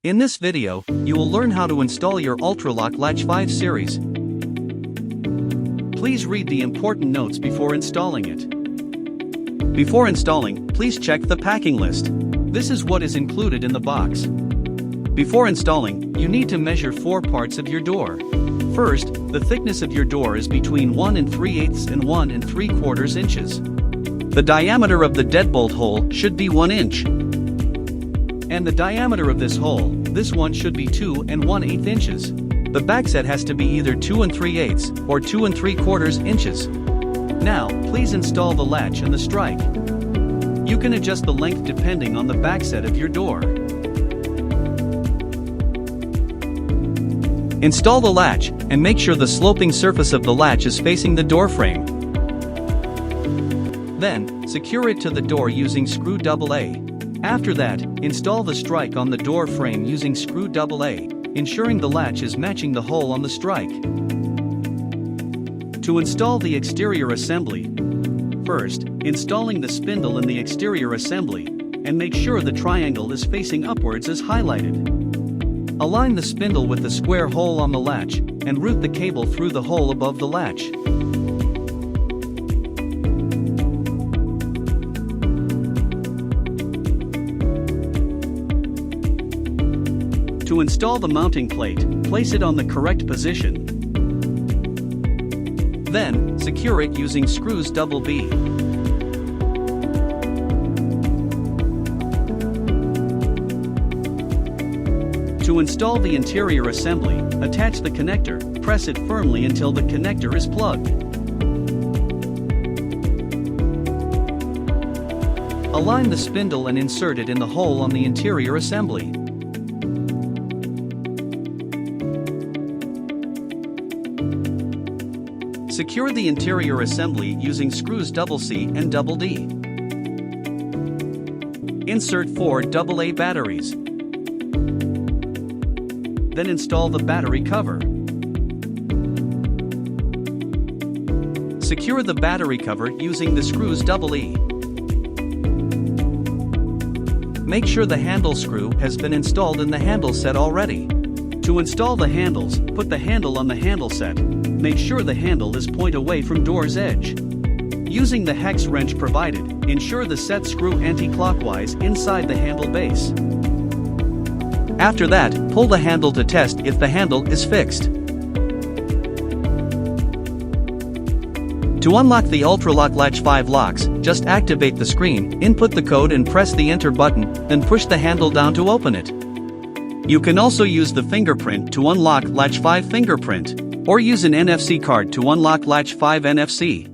In this video, you will learn how to install your ULTRALOQ Latch 5 series. Please read the important notes before installing it. Before installing, please check the packing list. This is what is included in the box. Before installing, you need to measure 4 parts of your door. First, the thickness of your door is between 1 3/8 and 1 3/4 inches. The diameter of the deadbolt hole should be 1 inch. And the diameter of this hole, this one should be 2 1/8 inches. The backset has to be either 2 3/8 or 2 3/4 inches. Now, please install the latch and the strike. You can adjust the length depending on the backset of your door. Install the latch, and make sure the sloping surface of the latch is facing the door frame. Then, secure it to the door using screw AA. After that, install the strike on the door frame using screw AA, ensuring the latch is matching the hole on the strike. To install the exterior assembly, first, installing the spindle in the exterior assembly, and make sure the triangle is facing upwards as highlighted. Align the spindle with the square hole on the latch, and route the cable through the hole above the latch. To install the mounting plate, place it on the correct position. Then, secure it using screws BB. To install the interior assembly, attach the connector, press it firmly until the connector is plugged. Align the spindle and insert it in the hole on the interior assembly. Secure the interior assembly using screws CC and DD. Insert 4 AA batteries. Then install the battery cover. Secure the battery cover using the screws EE. Make sure the handle screw has been installed in the handle set already. To install the handles, put the handle on the handle set. Make sure the handle is point away from door's edge. Using the hex wrench provided, ensure the set screw anti-clockwise inside the handle base. After that, pull the handle to test if the handle is fixed. To unlock the ULTRALOQ Latch 5 locks, just activate the screen, input the code and press the enter button, then push the handle down to open it. You can also use the fingerprint to unlock Latch 5 fingerprint, or use an NFC card to unlock Latch 5 NFC.